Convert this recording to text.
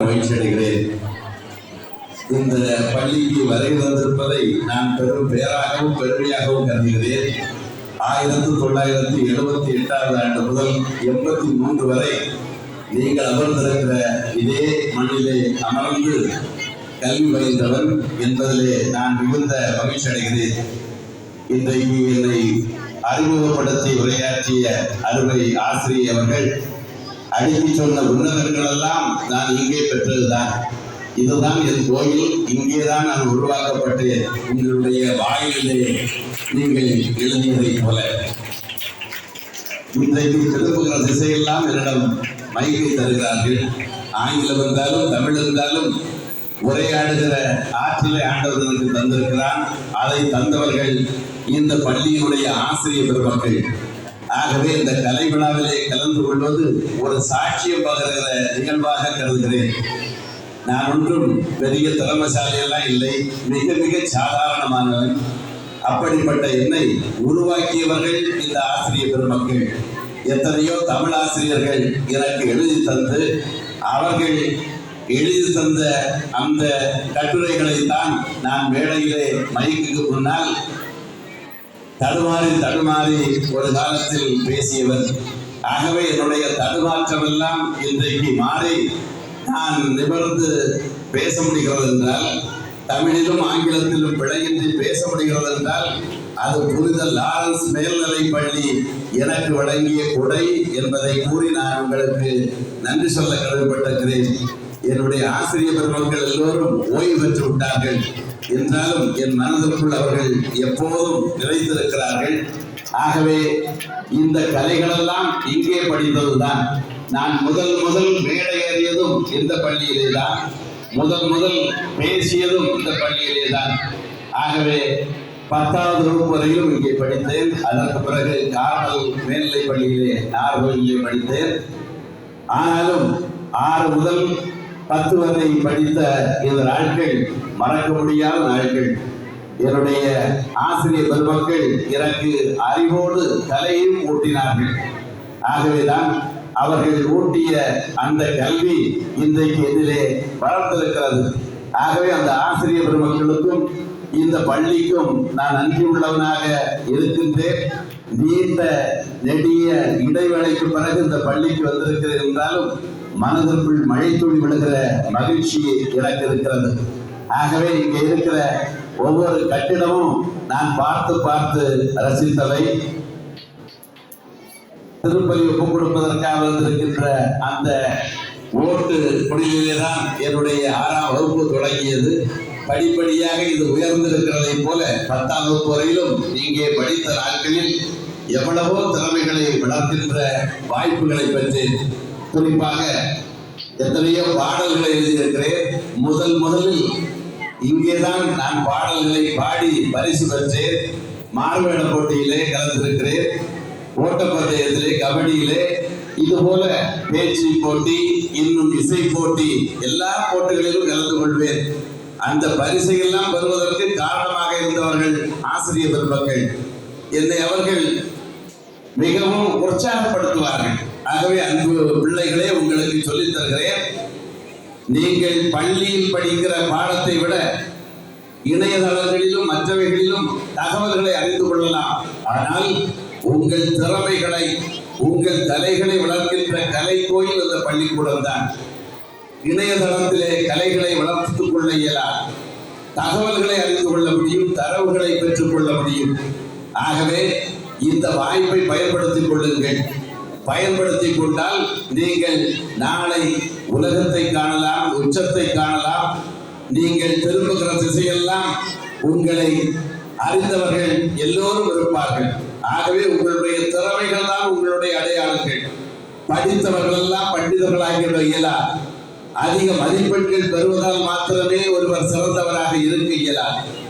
மகிழ்ச்சி அடைகிறேன். இந்த பள்ளிக்கு வருகை வந்திருப்பதை நான் பெரும் பேராகவும் பெருமையாகவும் கருதுகிறேன். 1978 ஆண்டு முதல் 83 வரை நீங்கள் அமர்ந்திருக்கிற இதே மண்ணிலே அமர்ந்து கல்வி பயின்றவன் என்பதிலே நான் மிகுந்த மகிழ்ச்சி அடைகிறேன். இன்றைக்கு என்னை அறிமுகப்படுத்தி உரையாற்றிய அருமை ஆசிரியர் அவர்கள் அடுக்கி சொன்ன உன்னதங்கள் எல்லாம் நான் இங்கே பெற்றதுதான். இதுதான் என் கோயில், இங்கேதான் நான் உருவாக்கப்பட்டேன். உங்களுடைய வாயிலே நீங்கள் எழுதியதைப் போல இன்றைக்கு திரும்புகிற திசையெல்லாம் என்னிடம் மைக்கை தருகிறார்கள். ஆங்கிலம் இருந்தாலும் தமிழ் இருந்தாலும் உரையாடுகிற ஆற்றிலே ஆண்டவர் எனக்கு தந்திருக்கிறான். அதை தந்தவர்கள் இந்த பள்ளியினுடைய ஆசிரியர் பெருமக்கள். ஆகவே இந்த கலை விழாவிலே கலந்து கொள்வது ஒரு சாட்சியம் பகிர்கிற நிகழ்வாக கருதுகிறேன். நான் ஒன்றும் பெரிய திறமசாலியெல்லாம் இல்லை, மிக மிக சாதாரணமானவன். அப்படிப்பட்ட என்னை உருவாக்கியவர்கள் இந்த ஆசிரியர் பெருமக்கள். எத்தனையோ தமிழ் ஆசிரியர்கள் எனக்கு எழுதி தந்து, அவர்கள் எழுதி தந்த அந்த கட்டுரைகளை தான் நான் மேடையிலே மைக்குக்கு முன்னால் தடுமாறி ஒரு காலத்தில் பேசியவர். ஆகவே என்னுடைய தடுமாற்றம் எல்லாம் இன்றைக்கு மாறி நான் நிமிர்ந்து பேச முடிகிறது என்றால், தமிழிலும் ஆங்கிலத்திலும் பிழையின்றி பேச முடிகிறது என்றால், அது புனித லாரன்ஸ் மேல்நிலை பள்ளி எனக்கு வழங்கிய கொடை என்பதை கூறி நான் உங்களுக்கு நன்றி சொல்ல கடமைப்பட்டிருக்கிறேன். என்னுடைய ஆசிரியர் பெருமக்கள் எல்லோரும் ஓய்வு பெற்று விட்டார்கள் என்றாலும் என் மனதிற்குள் அவர்கள் எப்போதும் நிறைந்திருக்கிறார்கள். ஆகவே இந்த கலைகளெல்லாம் இங்கே படித்ததுதான். நான் முதல் மேடை ஏறியதும் இந்த பள்ளியிலே தான், முதல் பேசியதும் இந்த பள்ளியிலே தான். ஆகவே 10வது வகுப்பு வரையிலும் இங்கே படித்தேன். அதற்கு பிறகு கார்மல் மேல்நிலை பள்ளியிலே நார்கோயிலே படித்தேன். ஆனாலும் 6 முதல் 10 வரை படித்த இந்த நாட்கள் மறக்க முடியாத நாட்கள். என்னுடைய ஆசிரியர் பெருமக்கள் எனக்கு அறிவோடு கலையும் ஊட்டினார்கள். ஆகவேதான் அவர்கள் ஊட்டிய அந்த கல்வி இன்றைக்கு எதிலே வளர்ந்திருக்கிறது. ஆகவே அந்த ஆசிரியர் பெருமக்களுக்கும் இந்த பள்ளிக்கும் நான் நன்றி உள்ளவனாக இருக்கின்றேன். நீண்ட நெடிய இடைவேளைக்கு பிறகு இந்த பள்ளிக்கு வந்திருக்கிறேன் என்றாலும் மனதிற்குள் மழை துளி விழுகிற மகிழ்ச்சி எனக்கு இருக்கிறது. ஆகவே இங்கே இருக்கிற ஒவ்வொரு கட்டிடமும் நான் பார்த்து ரசித்தவை. திருப்பலி ஒப்புக் கொடுப்பதற்காக வந்திருக்கின்ற அந்த ஓட்டு குடியிலே தான் என்னுடைய 6ஆம் வகுப்பு தொடங்கியது. படிப்படியாக இது உயர்ந்திருக்கிறதை போல 10ஆம் வகுப்பு வரையிலும் இங்கே படித்த நாட்களில் எவ்வளவோ திறமைகளை வளர்க்கின்ற வாய்ப்புகளை பெற்றேன். குறிப்பாக எத்தனையோ பாடல்களை எழுதியிருக்கிறேன். முதலில் இங்கேதான் நான் பாடல்களை பாடி பரிசு பெற்றேன். மாறுவேட போட்டியிலே கலந்திருக்கிறேன். ஓட்டப்பந்தயத்திலே, கபடியிலே, இதுபோல பேச்சு போட்டி, இன்னும் இசை போட்டி, எல்லா போட்டிகளிலும் கலந்து கொள்வேன். அந்த பரிசையெல்லாம் பெறுவதற்கு காரணமாக இருந்தவர்கள் ஆசிரியர் பெருமக்கள். என்னை அவர்கள் மிகவும் உற்சாகப்படுத்துவார்கள். ஆகவே அன்பு பிள்ளைகளே, உங்களுக்கு சொல்லித் தருகிறேன். நீங்கள் பள்ளியில் படிக்கிற பாடத்தை விட இணையதளங்களிலும் மற்றவைகளிலும் தகவல்களை அறிந்து கொள்ளலாம். ஆனால் உங்கள் திறமைகளை, உங்கள் கலைகளை வளர்க்கின்ற கலை கோயில் அந்த பள்ளிக்கூடம் தான். இணையதளத்திலே கலைகளை வளர்த்துக் கொள்ள இயலாது. தகவல்களை அறிந்து கொள்ள முடியும், தரவுகளை பெற்றுக் கொள்ள முடியும். ஆகவே இந்த வாய்ப்பை பயன்படுத்திக் கொள்ளுங்கள். பயன்படுத்திக் கொண்டால் நீங்கள் நாளை உலகத்தை காணலாம், உச்சத்தை காணலாம். நீங்கள் திரும்புகிற திசையெல்லாம் உங்களை அறிந்தவர்கள் எல்லோரும் இருப்பார்கள். ஆகவே உங்களுடைய திறமைகள் தான் உங்களுடைய அடையாளங்கள். படித்தவர்கள் எல்லாம் பண்டிதர்களாகிவிட இயலாது. அதிக மதிப்பெண்கள் பெறுவதால் மாத்திரமே ஒருவர் சிறந்தவராக இருக்க இயலாது.